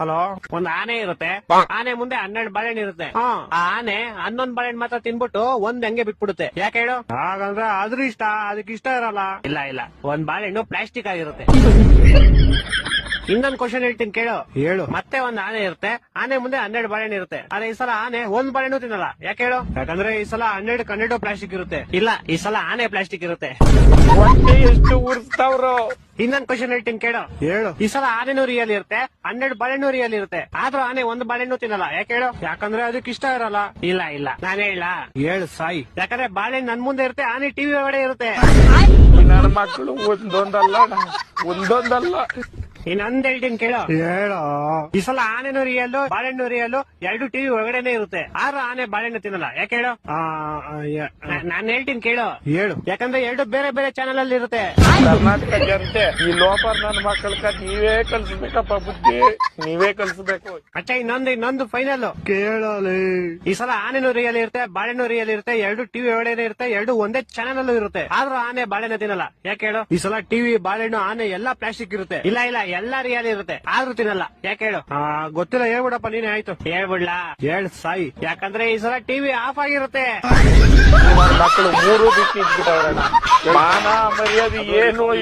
Hello, ಒಂದ್ ಆನೆ ಇರುತ್ತೆ. ಆನೆ ಮುಂದೆ 12 ಬಾಳೆಹಣ್ಣು ಇರುತ್ತೆ. ಆ ಆನೆ 11 ಬಾಳೆಹಣ್ಣು ಮಾತ್ರ ತಿನ್ಬಿಟ್ಟು ಒಂದ್ ಹಂಗೆ ಬಿಟ್ಬಿಡುತ್ತೆ. ಯಾಕೆ ಹೇಳು? ಹಾಗಂದ್ರೆ ಅದ್ರ ಇಷ್ಟ, ಅದಕ್ಕೆ ಇಷ್ಟ ಇರಲ್ಲ. ಇಲ್ಲ ಇಲ್ಲ, ಒಂದ್ ಬಾಳೆಹಣ್ಣು ಪ್ಲಾಸ್ಟಿಕ್ ಆಗಿರುತ್ತೆ. ಇನ್ನೊಂದ್ ಕ್ವಶನ್ ಹೇಳ್ತೀನಿ ಕೇಳು. ಹೇಳು. ಮತ್ತೆ ಒಂದ್ ಆನೆ ಇರುತ್ತೆ. ಆನೆ ಮುಂದೆ 12 ಬಾಳೆಹಣ್ಣು ಇರುತ್ತೆ. ಆದ್ರೆ ಈ ಸಲ ಆನೆ ಒಂದ್ ಬಾಳೆಹಣ್ಣು ತಿನ್ನಲ್ಲ. ಯಾಕೆ ಹೇಳು? ಯಾಕಂದ್ರೆ ಈ ಸಲ 12 ಪ್ಲಾಸ್ಟಿಕ್ ಇರುತ್ತೆ. ಇಲ್ಲ, ಈ ಸಲ ಆನೆ ಪ್ಲಾಸ್ಟಿಕ್ ಇರುತ್ತೆ. ಹೊಟ್ಟೆ ಎಷ್ಟು ಉರ್ಸ್ತಾವ್ರು. ಇನ್ನೊಂದ್ ಕ್ವಶನ್ ಹೇಳ್ತೀನಿ ಕೇಳು. ಹೇಳು. ಈ ಸಲ ಆನೆನೂ ರಿಯಲ್ ಇರುತ್ತೆ, 12 ಬಾಳೆಹಣ್ಣು ರಿಯಲ್ ಇರುತ್ತೆ. ಆದ್ರೂ ಆನೆ ಒಂದ್ ಬಾಳೆಹಣ್ಣು ತಿನ್ನಲ್ಲ. ಯಾಕೆ ಹೇಳು? ಯಾಕಂದ್ರೆ ಅದಕ್ಕೆ ಇಷ್ಟ ಇರಲ್ಲ. ಇಲ್ಲ ಇಲ್ಲ, ನಾನೇ ಹೇಳ. ಹೇಳು ಸಾಯಿ. ಯಾಕಂದ್ರೆ ಬಾಳೆಹಣ್ಣು ನನ್ ಮುಂದೆ ಇರುತ್ತೆ, ಆನೆ ಟಿವಿ ಒಳಗಡೆ ಇರುತ್ತೆ. ನನ್ನ ಮಕ್ಕಳು ಒಂದೊಂದಲ್ಲ. ಇನ್ನೊಂದ್ ಹೇಳ್ತೀನಿ ಕೇಳು. ಹೇಳು. ಈ ಸಲ ಆನೆನೂ ರಿಯಲ್, ಬಾಳೆಹಣ್ಣು ರಿಯಲ್, 2 ಟಿವಿ ಒಳಗಡೆನೆ ಇರುತ್ತೆ. ಆದ್ರೂ ಆನೆ ಬಾಳೆಹಣ್ಣು ತಿನ್ನಲ್ಲ. ಯಾಕೆ ಹೇಳು? ನಾನ್ ಹೇಳ್ತೀನಿ ಕೇಳು. ಹೇಳು. ಯಾಕಂದ್ರೆ 2 ಬೇರೆ ಬೇರೆ ಚಾನೆಲ್ ಅಲ್ಲಿ ಇರುತ್ತೆ. ಕರ್ನಾಟಕ ಜನತೆ ಈ ಲೋಪರ್ ನನ್ನ ಮಕ್ಕಳ ನೀವೇ ಕಲ್ಸ್ಬೇಕಪ್ಪ, ಬುದ್ಧಿ ನೀವೇ ಕಲ್ಸ್ಬೇಕು. ಅಚ್ಚ, ಇನ್ನೊಂದು ಫೈನಲ್ ಕೇಳಲಿ. ಈ ಸಲ ಆನೆನೂ ರಿಯಲ್ ಇರುತ್ತೆ, ಬಾಳೆಹಣ್ಣು ರಿಯಲ್ ಇರುತ್ತೆ, 2 ಟಿವಿ ಒಳಗಡೆ ಇರುತ್ತೆ, 2 ಒಂದೇ ಚಾನೆಲ್ ಅಲ್ಲೂ ಇರುತ್ತೆ. ಆದ್ರೂ ಆನೆ ಬಾಳೆಹಣ್ಣು ತಿನ್ನಲ್ಲ. ಯಾಕೆ ಹೇಳು? ಈ ಸಲ ಟಿವಿ, ಬಾಳೆಹಣ್ಣು, ಆನೆ ಎಲ್ಲಾ ಪ್ಲಾಸ್ಟಿಕ್ ಇರುತ್ತೆ. ಇಲ್ಲ ಇಲ್ಲ, ಎಲ್ಲಾ ರಿಯಲ್ ಇರುತ್ತೆ, ಆದ್ರೂ ತಿನ್ನಲ್ಲ. ಯಾಕೆ ಹೇಳು? ಗೊತ್ತಿಲ್ಲ, ಹೇಳ್ಬಿಡಪ್ಪ ನೀನೆ. ಆಯ್ತು, ಹೇಳ್ಬಿಡ್ಲಾ? ಹೇಳ್ ಸಾಯಿ. ಯಾಕಂದ್ರೆ ಈ ಸಲ ಟಿವಿ ಆಫ್ ಆಗಿರುತ್ತೆ. ಮಕ್ಕಳು 3 ಬಿಟ್ಟು ಮಾನ ಮರ್ಯಾದೆ ಏನು ಇಲ್ಲ.